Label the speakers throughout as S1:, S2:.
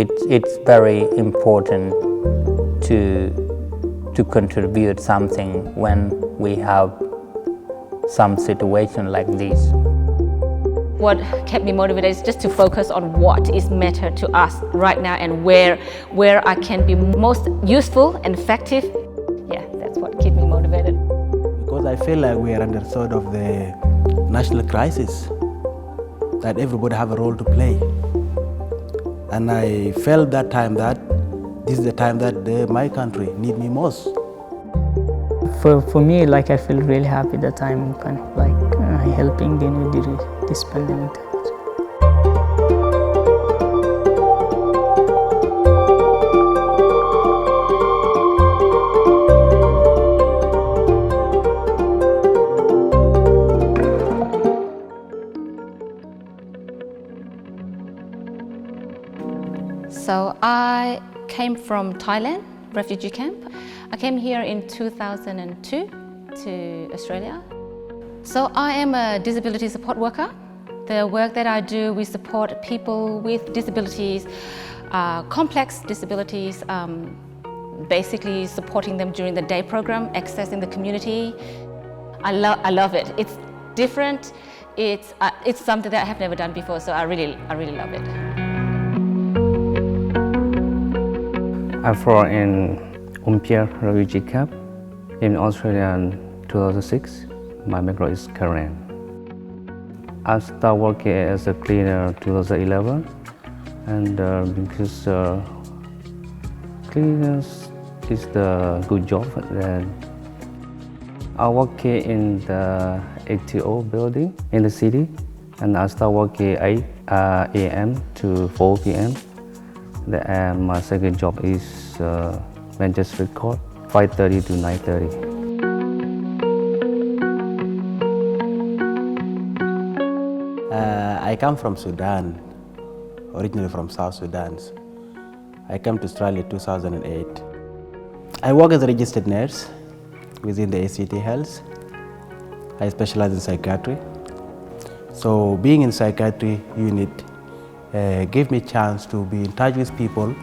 S1: It's very important to contribute something when we have some situation like this.
S2: What kept me motivated is just to focus on what is matter to us right now and where I can be most useful and effective. Yeah, that's what kept me motivated.
S3: Because I feel like we are under sort of the national crisis, that everybody have a role to play. And I felt that time that this is the time that my country need me most.
S4: For me, like I feel really happy that I'm kind of like helping them with this pandemic.
S2: So I came from Thailand, refugee camp. I came here in 2002 to Australia. So I am a disability support worker. The work that I do, we support people with disabilities, complex disabilities, basically supporting them during the day program, accessing the community. I love it. It's different. It's something that I have never done before, so I really love it.
S5: I'm from in refugee camp in Australia in 2006. My background is Canberra. I started working as a cleaner in 2011, and because cleaners is the good job. And I work in the ATO building in the city, and I start working 8 a.m. to 4 p.m. And my second job is Manchester Court, 5:30 to 9:30.
S3: I come from Sudan, originally from South Sudan. I came to Australia in 2008. I work as a registered nurse within the ACT Health. I specialize in psychiatry. So being in psychiatry unit gave me a chance to be in touch with people,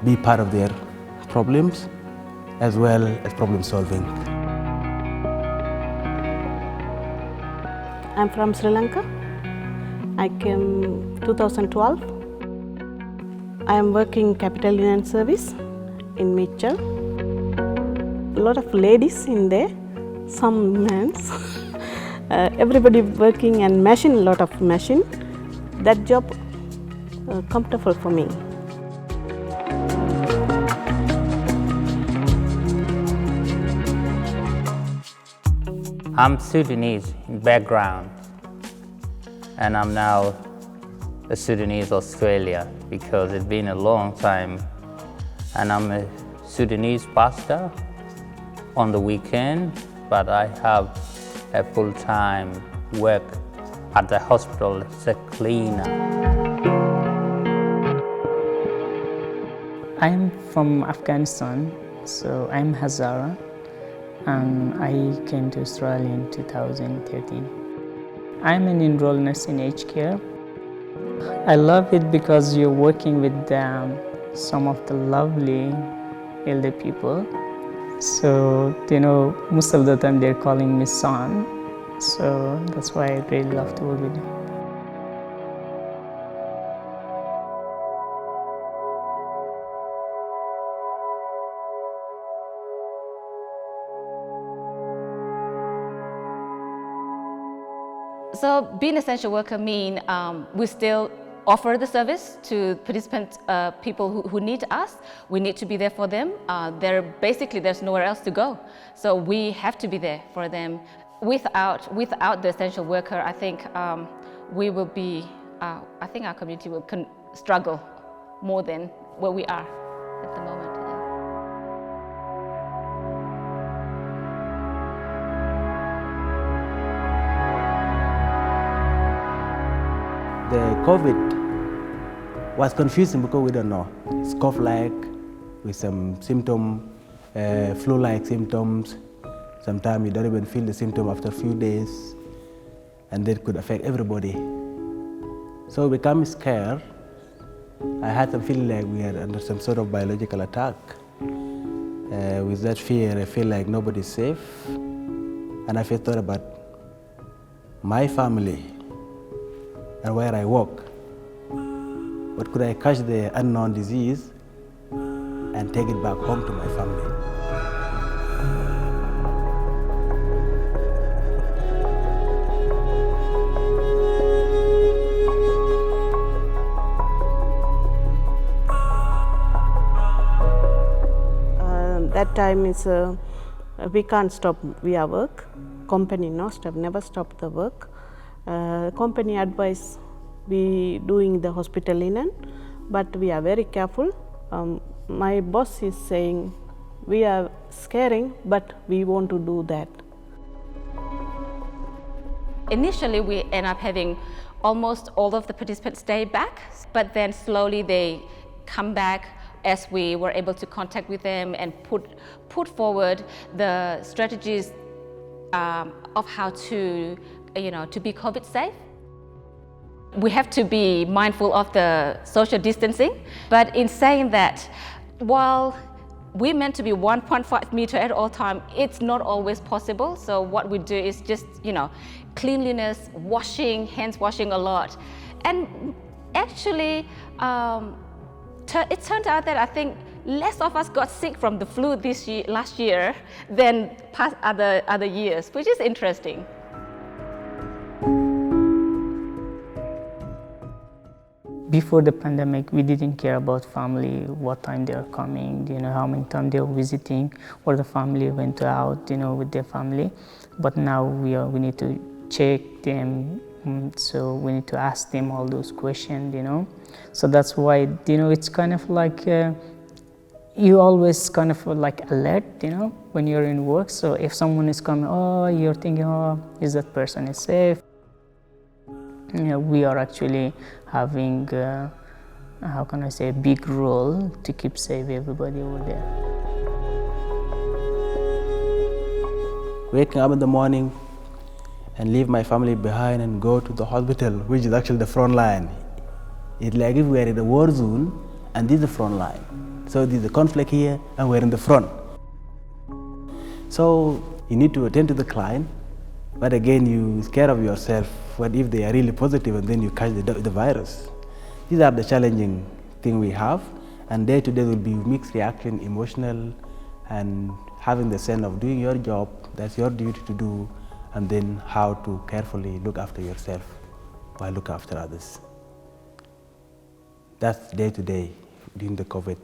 S3: be part of their problems, as well as problem solving.
S6: I'm from Sri Lanka. I came 2012. I am working Capital Union Service in Mitchell. A lot of ladies in there, some men. Everybody working and machine, a lot of machine. That job comfortable for me.
S1: I'm Sudanese in background, and I'm now a Sudanese Australia because it's been a long time. And I'm a Sudanese pastor on the weekend, but I have a full-time work at the hospital as a cleaner.
S4: I'm from Afghanistan, so I'm Hazara, and I came to Australia in 2013. I'm an enrolled nurse in aged care. I love it because you're working with some of the lovely elder people. So, most of the time they're calling me son. So that's why I really love to work with them.
S2: So being an essential worker means we still offer the service to participants, people who need us. We need to be there for them. There's nowhere else to go. So we have to be there for them. Without the essential worker, I think we will be, I think our community will struggle more than where we are at the moment.
S3: The COVID was confusing because we don't know. It's cough-like with some symptom, flu-like symptoms. Sometimes you don't even feel the symptom after a few days, and that could affect everybody. So we become scared I had some feeling like we are under some sort of biological attack. With that fear, I feel like nobody's safe. And I thought about my family and where I work. But could I catch the unknown disease and take it back home to my family?
S6: That time is we can't stop via work. Company never stopped the work. Company advice we doing the hospital linen, but we are very careful. My boss is saying we are scaring, but we want to do that.
S2: Initially, we end up having almost all of the participants stay back, but then slowly they come back as we were able to contact with them and put forward the strategies of how to be COVID safe. We have to be mindful of the social distancing, but in saying that, while we're meant to be 1.5 meter at all time, it's not always possible. So what we do is just, cleanliness, hands washing a lot. And actually, it turned out that I think less of us got sick from the flu last year than past other years, which is interesting.
S4: Before the pandemic, we didn't care about family, what time they are coming, how many times they are visiting, or the family went out, with their family. But now we need to check them, so we need to ask them all those questions, So that's why, it's kind of like you always kind of like alert, when you're in work. So if someone is coming, you're thinking, is that person is safe? We are actually having, how can I say, a big role to keep safe everybody over there.
S3: Waking up in the morning and leave my family behind and go to the hospital, which is actually the front line. It's like if we are in a war zone and this is the front line. So there's a conflict here and we're in the front. So you need to attend to the client, but again, you scare of yourself. What if they are really positive and then you catch the virus? These are the challenging things we have, and day to day will be mixed reaction, emotional, and having the sense of doing your job, that's your duty to do, and then how to carefully look after yourself while look after others. That's day to day during the COVID.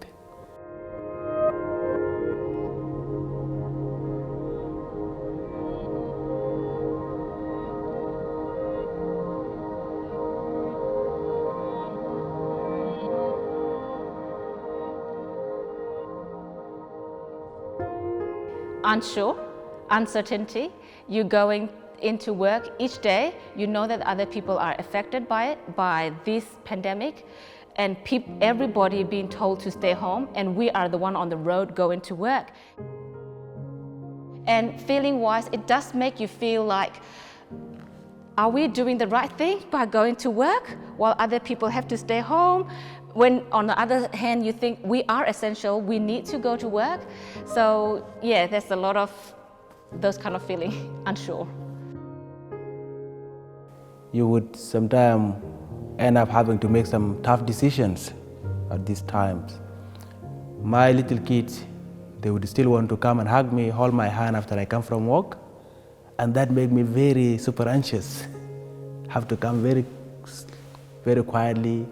S2: Unsure, uncertainty, you're going into work each day, you know that other people are affected by it, by this pandemic, and everybody being told to stay home, and we are the one on the road going to work. And feeling-wise, it does make you feel like, are we doing the right thing by going to work while other people have to stay home? When on the other hand, you think we are essential, we need to go to work. So yeah, there's a lot of those kind of feeling, unsure.
S3: You would sometimes end up having to make some tough decisions at these times. My little kids, they would still want to come and hug me, hold my hand after I come from work, and that made me very super anxious. Have to come very, very quietly,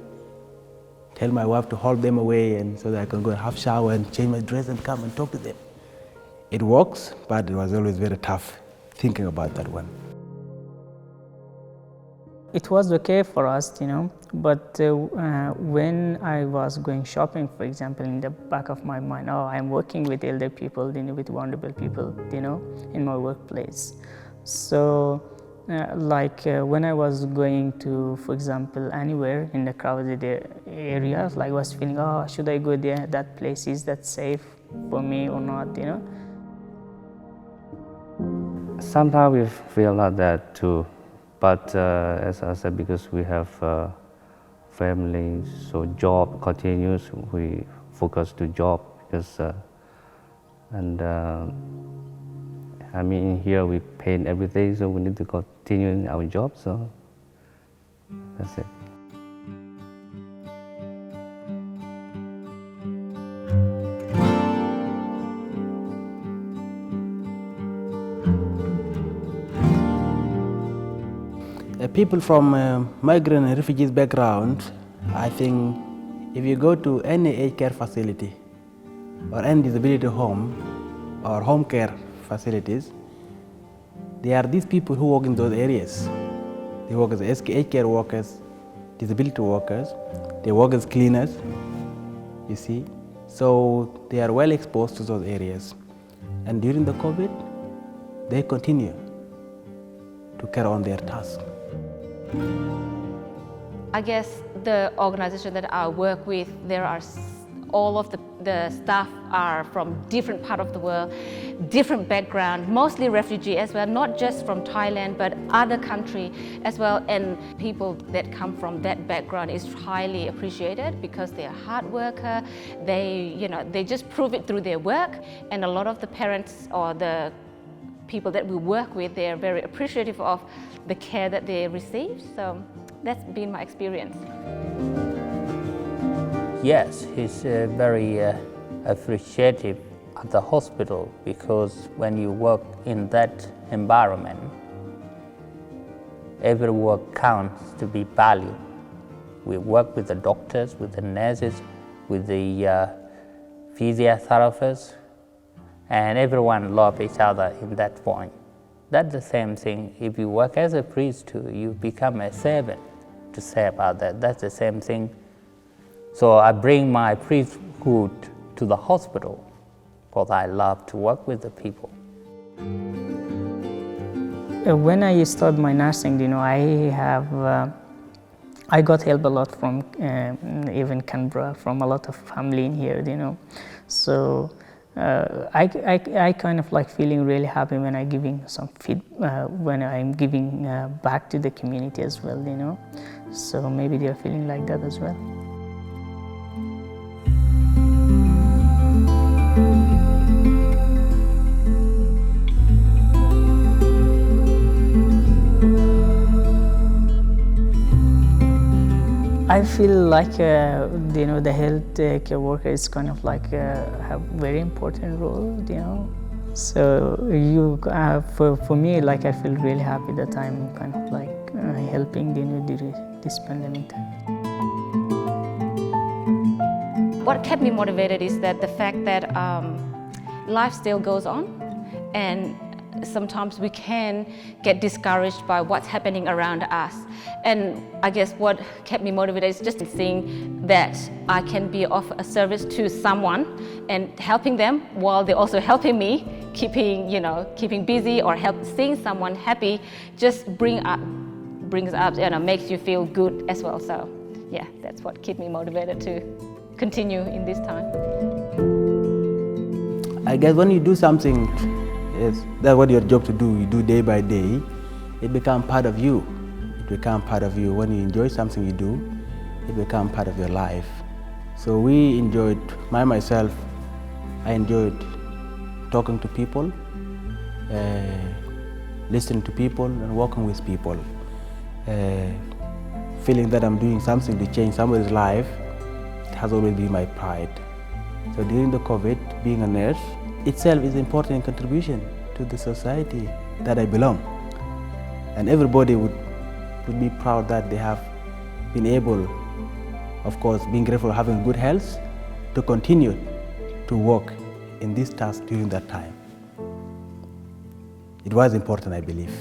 S3: tell my wife to hold them away, and so that I can go and have a shower and change my dress and come and talk to them. It works, but it was always very tough thinking about that one.
S4: It was okay for us, but when I was going shopping, for example, in the back of my mind, I'm working with elder people, with vulnerable people, in my workplace. So, when I was going to, for example, anywhere in the crowded areas, I was feeling, should I go there? That place, is that safe for me or not?
S5: Sometimes we feel like that too. But as I said, because we have family. So job continues. We focus to job because, I mean, here we paint everything, so we need to continue in our job. So that's it.
S3: People from migrant and refugees background, I think if you go to any aged care facility or any disability home or home care facilities, there are these people who work in those areas. They work as aged care workers, disability workers, they work as cleaners, you see. So they are well exposed to those areas. And during the COVID, they continue to carry on their task.
S2: I guess the organization that I work with, there are all of the staff are from different part of the world, different background, mostly refugee as well, not just from Thailand, but other country as well. And people that come from that background is highly appreciated because they are hard worker. They just prove it through their work. And a lot of the parents or the people that we work with, they are very appreciative of the care that they receive. So that's been my experience.
S1: Yes, he's very appreciative at the hospital because when you work in that environment, every work counts to be valued. We work with the doctors, with the nurses, with the physiotherapists, and everyone loves each other in that point. That's the same thing. If you work as a priest too, you become a servant to serve others. That's the same thing. So I bring my priesthood to the hospital because I love to work with the people.
S4: When I started my nursing, I got help a lot from even Canberra, from a lot of family in here, So I kind of like feeling really happy when I'm giving some when I'm giving back to the community as well, So maybe they're feeling like that as well. I feel like the health care worker is kind of like have very important role, So for me, like I feel really happy that I'm kind of like helping during this pandemic time.
S2: What kept me motivated is that the fact that life still goes on, and sometimes we can get discouraged by what's happening around us. And I guess what kept me motivated is just seeing that I can be of a service to someone and helping them while they're also helping me, keeping busy or seeing someone happy just brings up, makes you feel good as well. So yeah, that's what kept me motivated to continue in this time.
S3: I guess when you do something, that's what your job to do, you do day by day, it becomes part of you. It becomes part of you. When you enjoy something you do, it becomes part of your life. So we enjoyed, myself, I enjoyed talking to people, listening to people and working with people. Feeling that I'm doing something to change somebody's life, it has always been my pride. So during the COVID, being a nurse itself is an important contribution to the society that I belong. And everybody would be proud that they have been able, of course, being grateful for having good health, to continue to work in this task during that time. It was important, I believe.